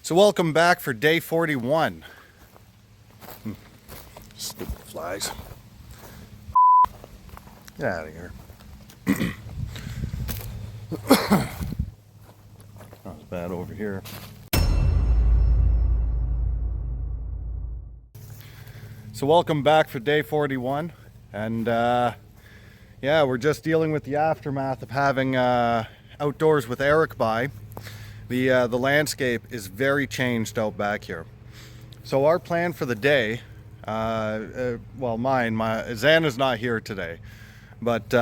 So welcome back for day 41. Stupid flies. Get out of here. Not as bad over here. So welcome back for day 41. And yeah, we're just dealing with the aftermath of having outdoors with Erik by. The landscape is very changed out back here. So our plan for the day, well, Xana's not here today, but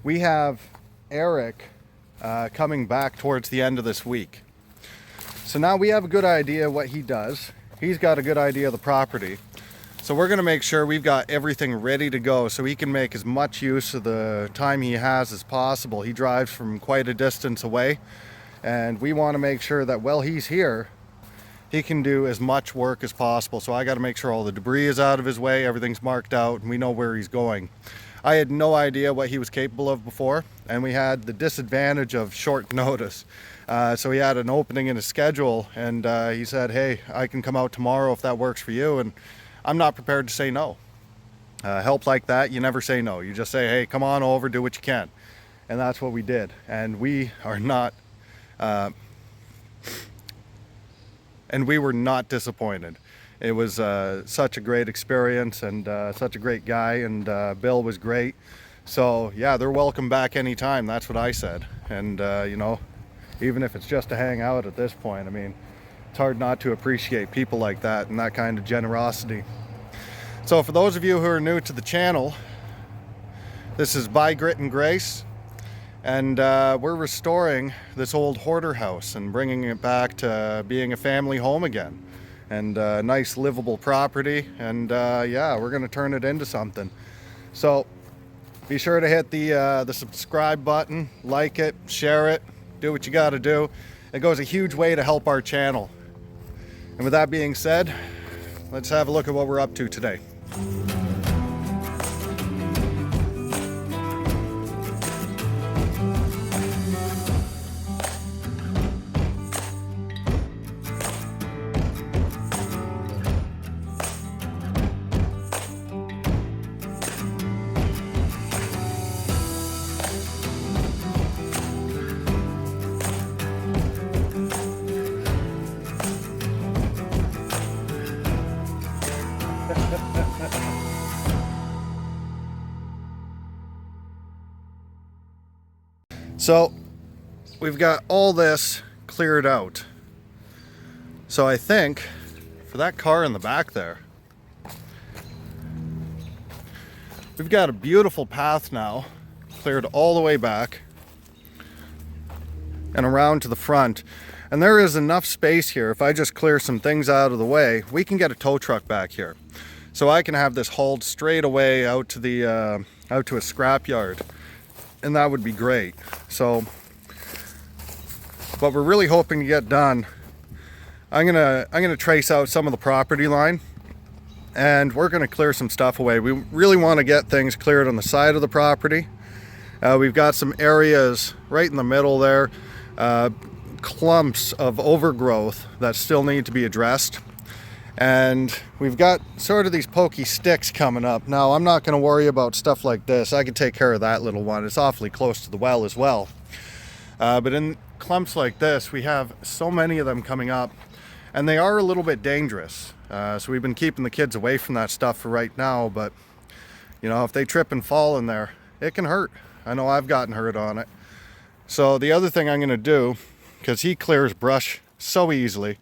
we have Erik coming back towards the end of this week. So now we have a good idea what he does. He's got a good idea of the property. So we're going to make sure we've got everything ready to go so he can make as much use of the time he has as possible. He drives from quite a distance away, and we want to make sure that while he's here, he can do as much work as possible. So I got to make sure all the debris is out of his way, everything's marked out, and we know where he's going. I had no idea what he was capable of before, and we had the disadvantage of short notice. So he had an opening in his schedule, and he said, hey, I can come out tomorrow if that works for you, and I'm not prepared to say no. Help like that, you never say no. You just say, hey, come on over, do what you can. And that's what we did. And we are not, and we were not disappointed. It was such a great experience, and such a great guy, and Bill was great. So yeah, they're welcome back anytime. That's what I said. And you know, even if it's just to hang out at this point, I mean, it's hard not to appreciate people like that and that kind of generosity. So for those of you who are new to the channel, this is By Grit and Grace, and we're restoring this old hoarder house and bringing it back to being a family home again, and a nice livable property. And yeah, we're going to turn it into something. So be sure to hit the subscribe button, like it, share it, do what you got to do. It goes a huge way to help our channel. And with that being said, let's have a look at what we're up to today. So we've got all this cleared out. So I think for that car in the back there, we've got a beautiful path now, cleared all the way back and around to the front. And there is enough space here. If I just clear some things out of the way, we can get a tow truck back here. So I can have this hauled straight away out to the out to a scrap yard. And that would be great. So what we're really hoping to get done, I'm gonna trace out some of the property line, and we're gonna clear some stuff away. We really want to get things cleared on the side of the property. We've got some areas right in the middle there, clumps of overgrowth that still need to be addressed. And we've got sort of these pokey sticks coming up. Now, I'm not going to worry about stuff like this. I can take care of that little one. It's awfully close to the well as well. But in clumps like this, we have so many of them coming up, and they are a little bit dangerous. So we've been keeping the kids away from that stuff for right now. But, you know, if they trip and fall in there, it can hurt. I know I've gotten hurt on it. So the other thing I'm going to do, because he clears brush so easily,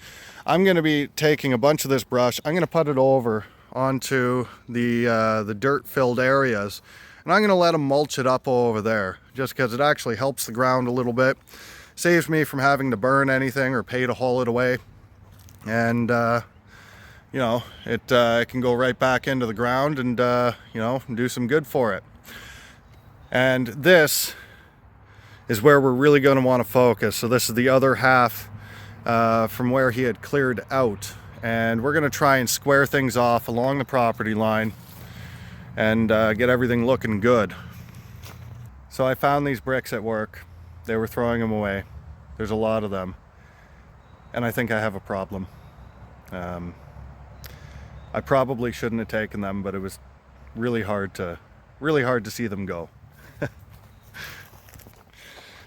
I'm going to be taking a bunch of this brush. I'm going to put it over onto the dirt-filled areas, and I'm going to let him mulch it up over there, just because it actually helps the ground a little bit, saves me from having to burn anything or pay to haul it away, and you know, it can go right back into the ground and you know, do some good for it. And this is where we're really going to want to focus. So this is the other half from where he had cleared out, and we're going to try and square things off along the property line and get everything looking good. So I found these bricks at work. They were throwing them away. There's a lot of them. and I think I have a problem. I probably shouldn't have taken them, but it was really hard to see them go.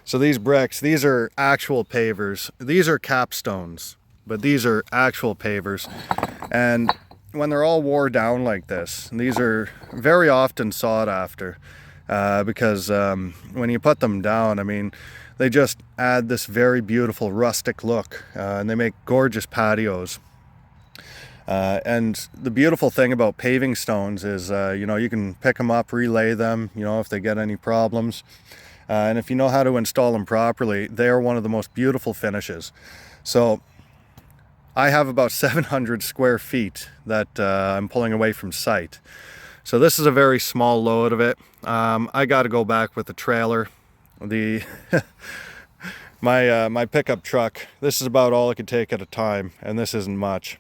So these bricks, these are actual pavers. These are capstones, but these are actual pavers. And when they're all wore down like this, these are very often sought after because when you put them down, I mean, they just add this very beautiful rustic look, and they make gorgeous patios. And the beautiful thing about paving stones is, you know, you can pick them up, relay them, you know, if they get any problems. And if you know how to install them properly, they are one of the most beautiful finishes. So I have about 700 square feet that I'm pulling away from site. So this is a very small load of it. I got to go back with the trailer. My pickup truck, this is about all I could take at a time, and this isn't much.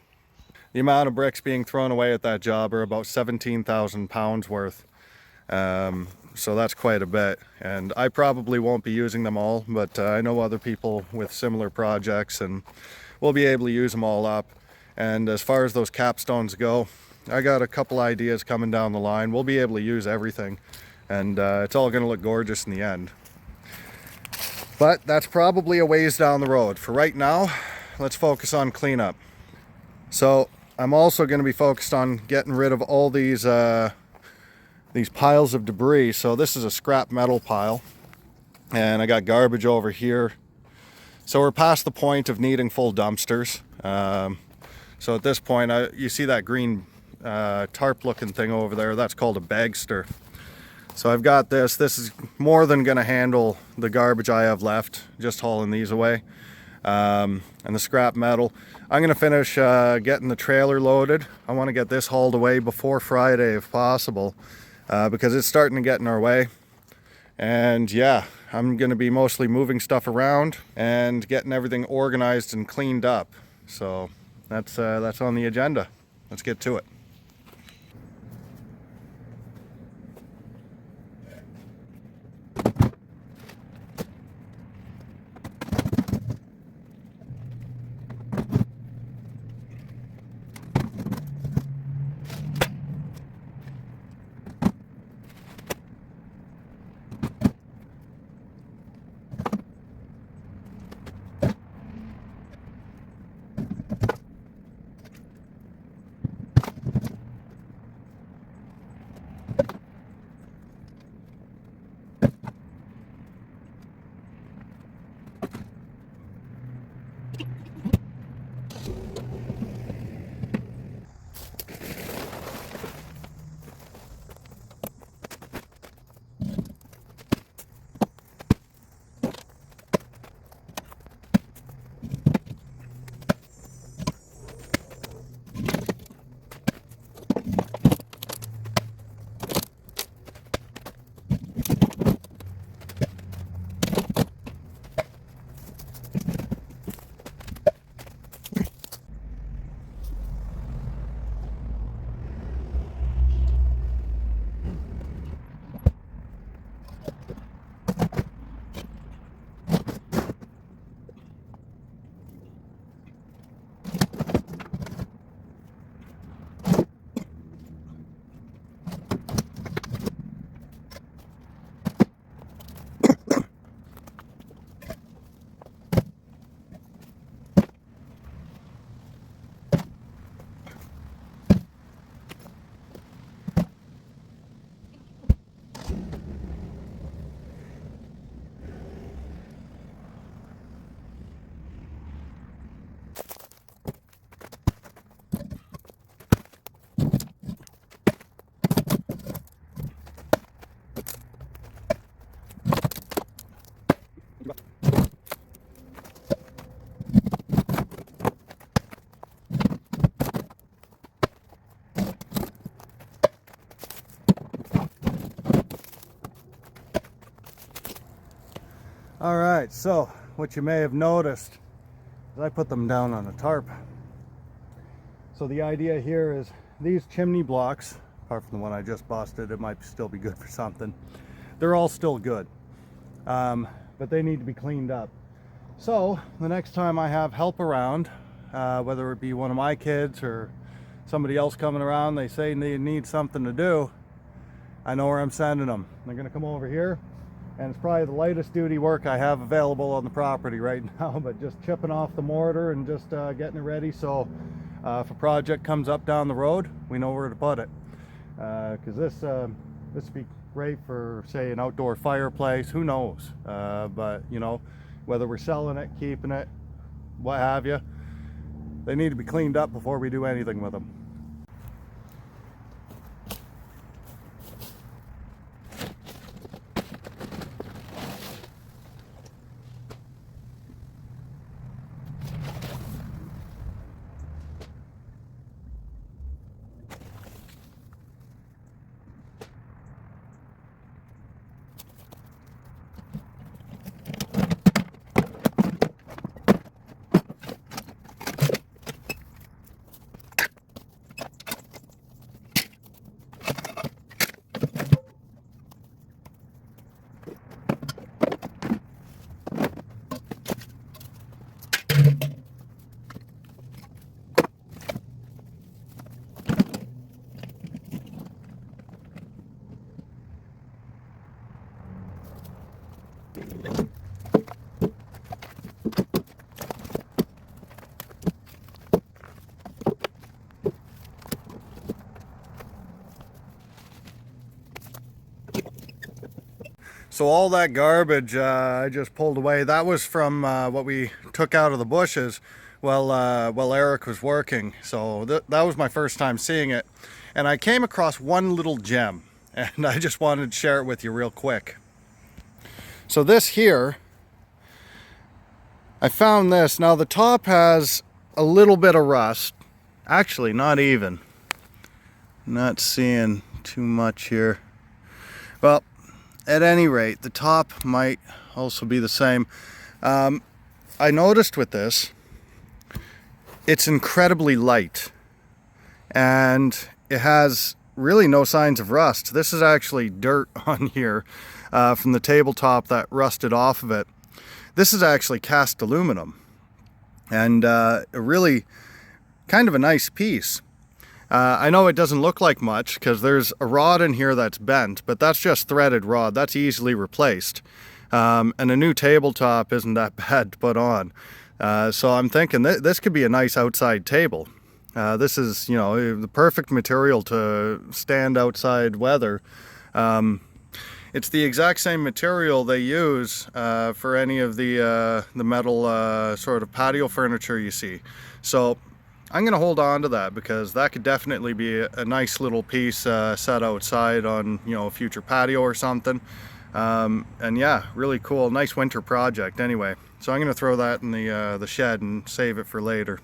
The amount of bricks being thrown away at that job are about 17,000 pounds worth. So that's quite a bit, and I probably won't be using them all, but I know other people with similar projects, and we'll be able to use them all up. And as far as those capstones go, I got a couple ideas coming down the line. We'll be able to use everything, and it's all going to look gorgeous in the end. But that's probably a ways down the road. For right now, let's focus on cleanup. So I'm also going to be focused on getting rid of all these piles of debris. So this is a scrap metal pile, and I got garbage over here. So we're past the point of needing full dumpsters. So at this point, you see that green tarp looking thing over there, that's called a bagster. So I've got this is more than going to handle the garbage I have left, just hauling these away. And the scrap metal, I'm going to finish getting the trailer loaded. I want to get this hauled away before Friday if possible, because it's starting to get in our way. And yeah, I'm going to be mostly moving stuff around and getting everything organized and cleaned up. So that's on the agenda. Let's get to it. All right, so what you may have noticed is I put them down on a tarp. So the idea here is these chimney blocks, apart from the one I just busted, it might still be good for something. They're all still good, but they need to be cleaned up. So the next time I have help around, whether it be one of my kids or somebody else coming around, they say they need something to do, I know where I'm sending them. They're gonna come over here, and it's probably the lightest duty work I have available on the property right now, but just chipping off the mortar and just getting it ready, so if a project comes up down the road, we know where to put it. Because this would be great for, say, an outdoor fireplace, who knows, but you know, whether we're selling it, keeping it, what have you, they need to be cleaned up before we do anything with them. So all that garbage I just pulled away, that was from what we took out of the bushes while Erik was working. So that was my first time seeing it. And I came across one little gem, and I just wanted to share it with you real quick. So this here, I found this. Now the top has a little bit of rust. Actually, not even. Not seeing too much here. Well, at any rate, the top might also be the same. I noticed with this, it's incredibly light, and it has really no signs of rust. This is actually dirt on here from the tabletop that rusted off of it. This is actually cast aluminum, and a really kind of a nice piece. I know it doesn't look like much because there's a rod in here that's bent, but that's just threaded rod. That's easily replaced. And a new tabletop isn't that bad to put on. So I'm thinking this could be a nice outside table. This is, you know, the perfect material to stand outside weather. It's the exact same material they use for any of the metal sort of patio furniture you see. So I'm going to hold on to that because that could definitely be a nice little piece set outside on, you know, a future patio or something. And yeah, really cool, nice winter project anyway. So I'm going to throw that in the shed and save it for later.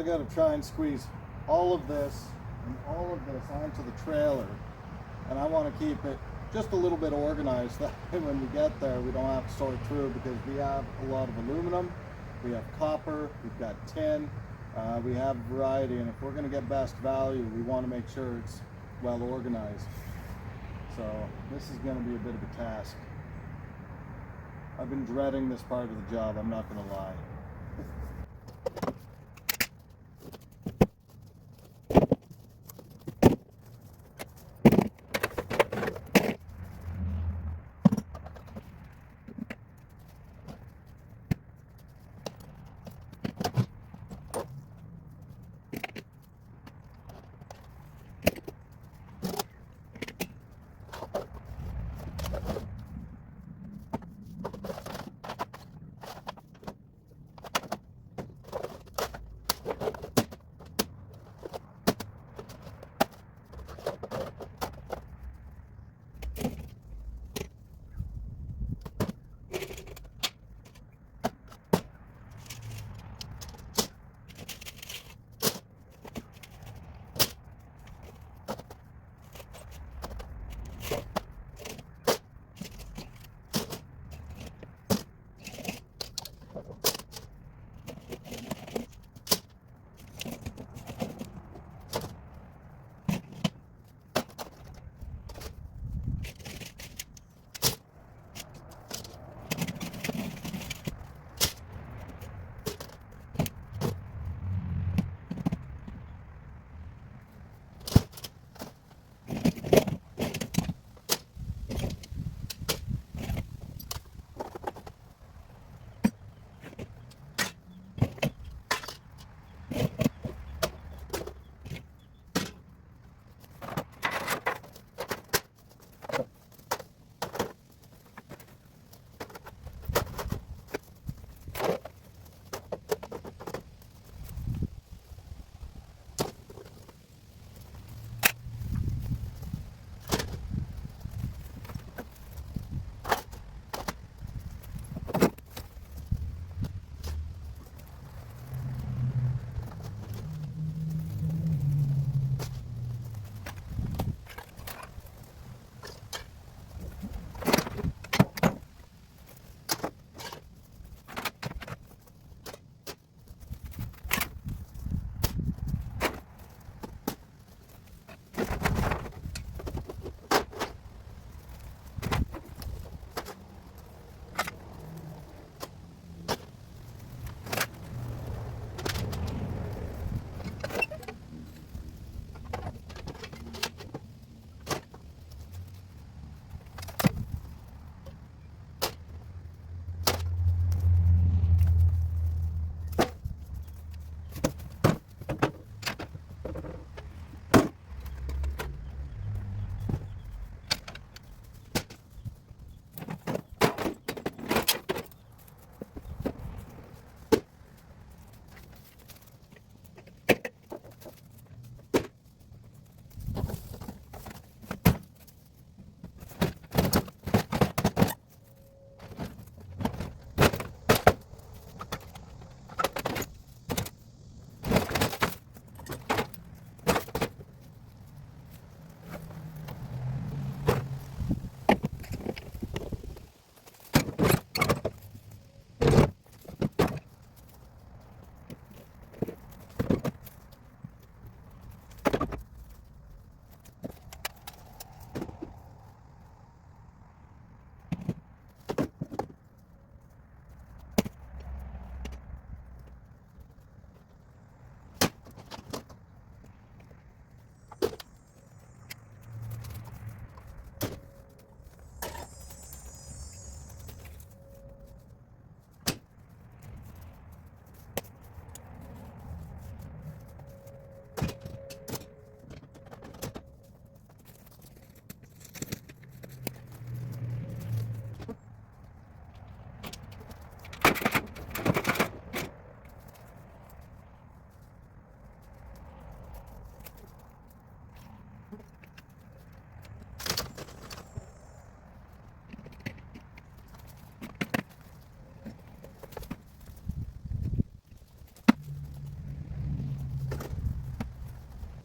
I got to try and squeeze all of this and all of this onto the trailer, and I want to keep it just a little bit organized. That way when we get there, we don't have to sort through, because we have a lot of aluminum, we have copper, we've got tin, we have a variety, and if we're going to get best value, we want to make sure it's well organized. So this is going to be a bit of a task. I've been dreading this part of the job, I'm not going to lie.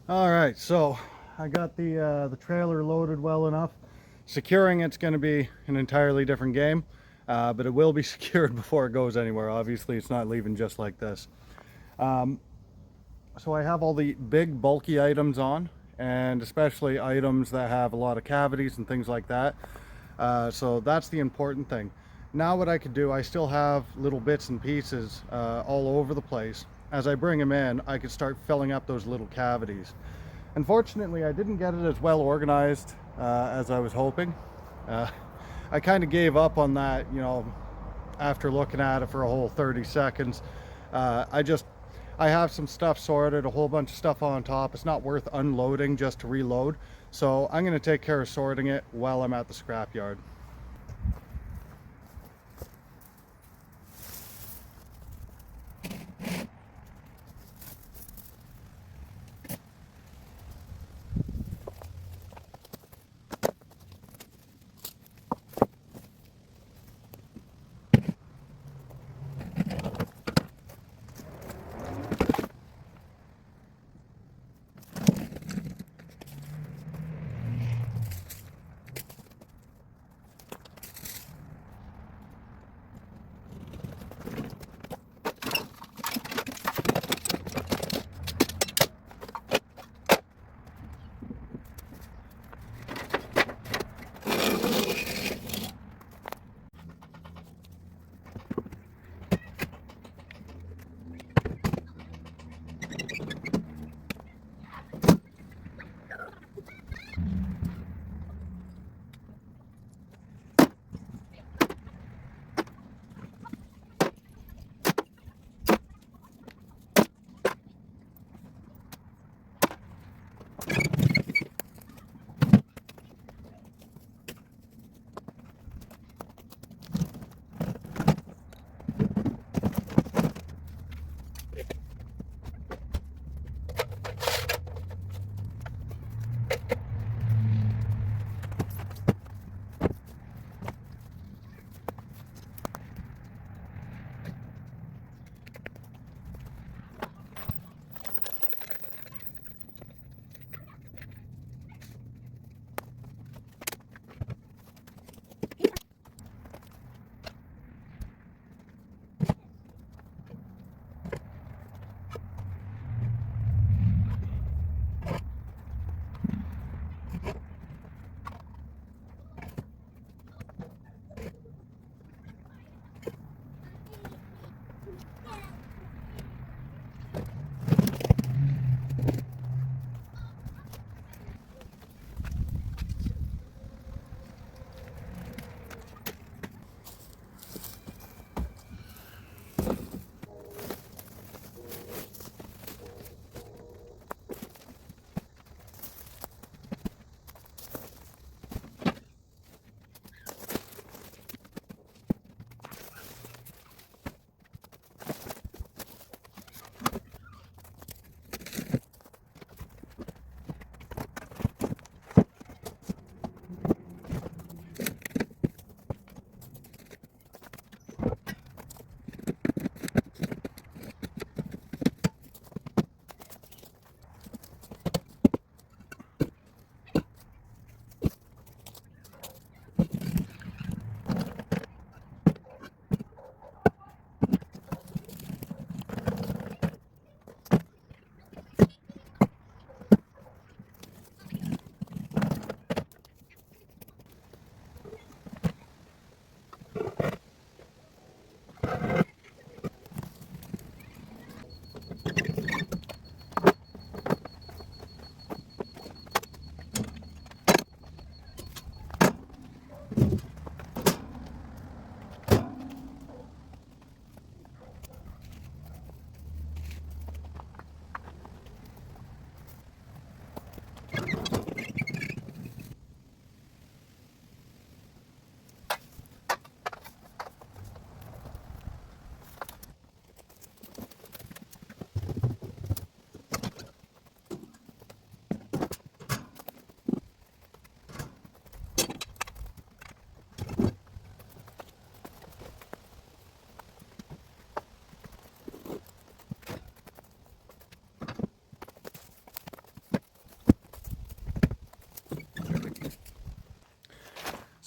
All right, so I got the trailer loaded well enough. Securing it's going to be an entirely different game, but it will be secured before it goes anywhere. Obviously, it's not leaving just like this. So I have all the big bulky items on, and especially items that have a lot of cavities and things like that. So that's the important thing. Now what I could do, I still have little bits and pieces all over the place. As I bring them in, I could start filling up those little cavities. Unfortunately, I didn't get it as well organized as I was hoping. I kind of gave up on that, you know, after looking at it for a whole 30 seconds. I have some stuff sorted, a whole bunch of stuff on top. It's not worth unloading just to reload. So I'm going to take care of sorting it while I'm at the scrapyard.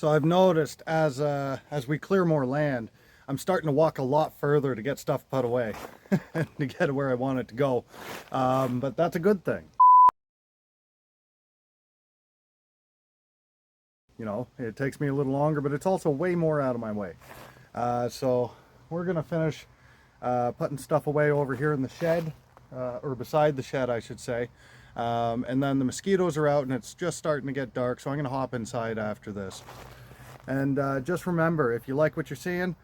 So I've noticed as we clear more land, I'm starting to walk a lot further to get stuff put away to get it where I want it to go. But that's a good thing. You know, it takes me a little longer, but it's also way more out of my way. So we're gonna finish putting stuff away over here in the shed, or beside the shed, I should say. And then the mosquitoes are out and it's just starting to get dark, so I'm gonna hop inside after this. And just remember, if you like what you're seeing,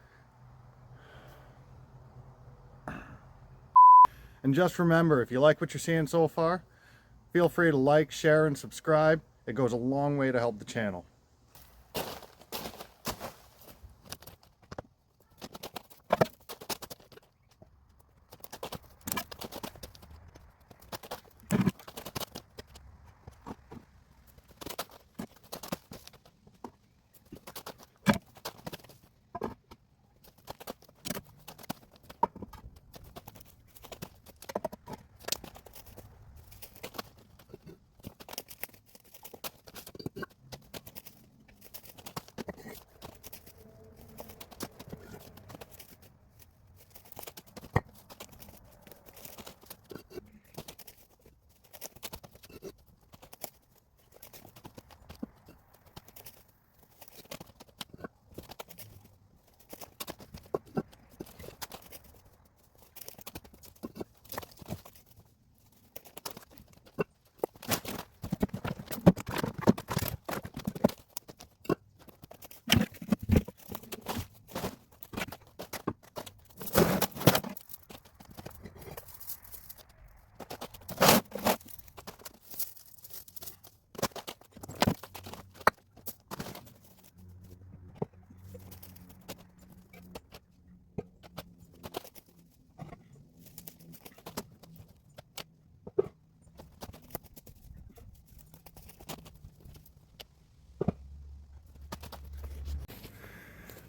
so far, feel free to like, share, and subscribe. It goes a long way to help the channel.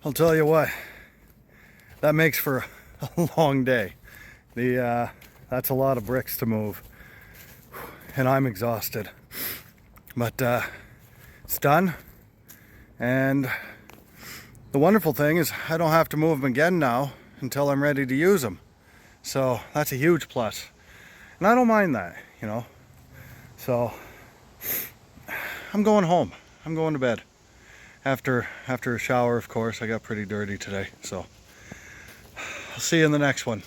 I'll tell you what, that makes for a long day. That's a lot of bricks to move, and I'm exhausted. But it's done, and the wonderful thing is I don't have to move them again now until I'm ready to use them. So that's a huge plus, and I don't mind that, you know. So I'm going home. I'm going to bed. After a shower, of course. I got pretty dirty today, so I'll see you in the next one.